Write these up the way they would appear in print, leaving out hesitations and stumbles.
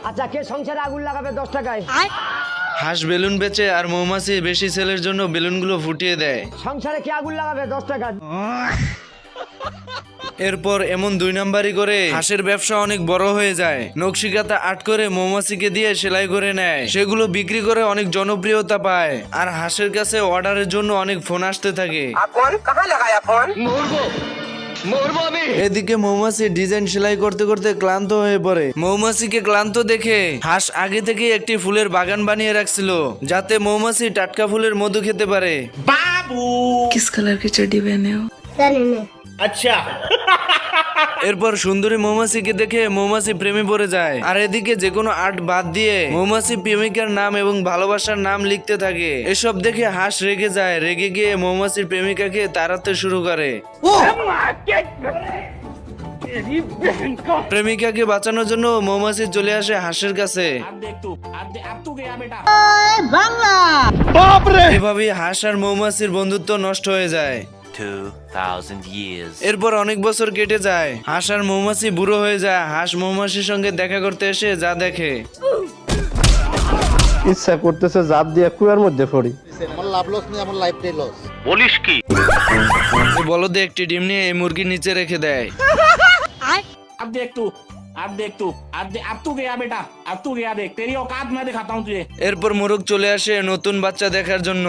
আচ্ছা, কে সংসারে আগুন লাগাবে 10 টাকায়? হাঁস বেলুন বেচে আর মৌমাছি বেশি সেলের জন্য বেলুনগুলো ফুটিয়ে দেয়। সংসারে কে আগুন লাগাবে 10 টাকা? এরপর এমন 2 নাম্বারি করে হাঁসের ব্যবসা অনেক বড় হয়ে যায়। নকশিকাতা আর্ট করে মৌমাছিকে দিয়ে সেলাই করে নেয়, সেগুলো বিক্রি করে অনেক জনপ্রিয়তা পায়। আর হাঁসের কাছে অর্ডারের জন্য অনেক ফোন আসতে থাকে। এদিকে মৌমাছি ডিজাইন সেলাই করতে করতে ক্লান্ত হয়ে পড়ে। মৌমাছিকে ক্লান্ত দেখে হাঁস আগে থেকে একটি ফুলের বাগান বানিয়ে রাখছিল, যাতে মৌমাছি টাটকা ফুলের মধু খেতে পারে। किस कलर की चड्डी पहने हो? এরপর সুন্দরী মৌমাছিকে দেখে মৌমাছি প্রেমে পড়ে যায়। আর এদিকে যে কোনো আর্ট বাদ দিয়ে মৌমাছি প্রেমিকার নাম এবং ভালোবাসার নাম লিখতে থাকে। এসব দেখে হাঁস রেগে যায়, রেগে গিয়ে মৌমাছির প্রেমিকাকে তাড়াতে শুরু করে। প্রেমিকাকে বাঁচানোর জন্য মৌমাছি চলে আসে হাঁসের কাছে। এভাবেই হাঁস আর মৌমাছির বন্ধুত্ব নষ্ট হয়ে যায়। 2000 years. এরপর অনেক বছর কেটে যায়। হাঁস আর মৌমাছি বুড়ো হয়ে যায়। হাঁস মৌমাছির সঙ্গে দেখা করতে এসে যা দেখে, ইচ্ছা করতেছে জাপ দিয়ে কুয়ার মধ্যে পড়ি। বলদে একটি ডিম নিয়ে এই মুরগির নিচে রেখে দেয়। अब देख तू अब तू गया बेटा, अब तू गया, देख तेरी औकात मैं दिखाता हूँ तुझे। এরপর মোরগ চলে আসে নতুন বাচ্চা দেখার জন্য।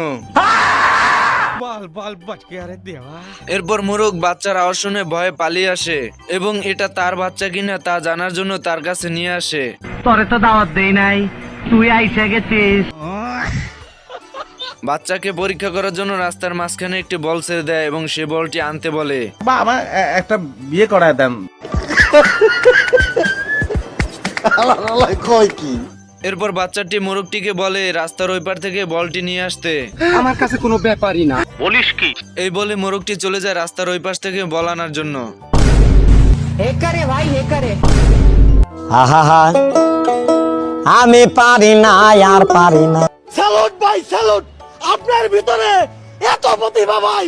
এরপর মোরগ বাচ্চার আওয়াজ শুনে ভয়ে পালিয়ে আসে এবং এটা তার বাচ্চা কিনা তা জানার জন্য তার কাছে নিয়ে আসে। তোরে তো দাওয়াত দেই নাই, তুই আইসা গেছিস। বাচ্চাকে পরীক্ষা করার জন্য রাস্তার মাঝখানে একটি বল ছেড়ে দেয় এবং সে বলটি আনতে বলে। বা আমার একটা বিয়ে করায় দেন। কয় কি? এরপর বাচ্চাটি মোরগটিকে বলে রাস্তার ওই পার থেকে বলটি নিয়ে আসতে। আমার কাছে কোনো ব্যাপারই না। এই বলে মোরগটি চলে যায় রাস্তার ওই পাশ থেকে বল আনার জন্য। আমি পারি না, আর পারি না। স্যালুট ভাই, স্যালুট, আপনার ভিতরে এত প্রতিভা ভাই।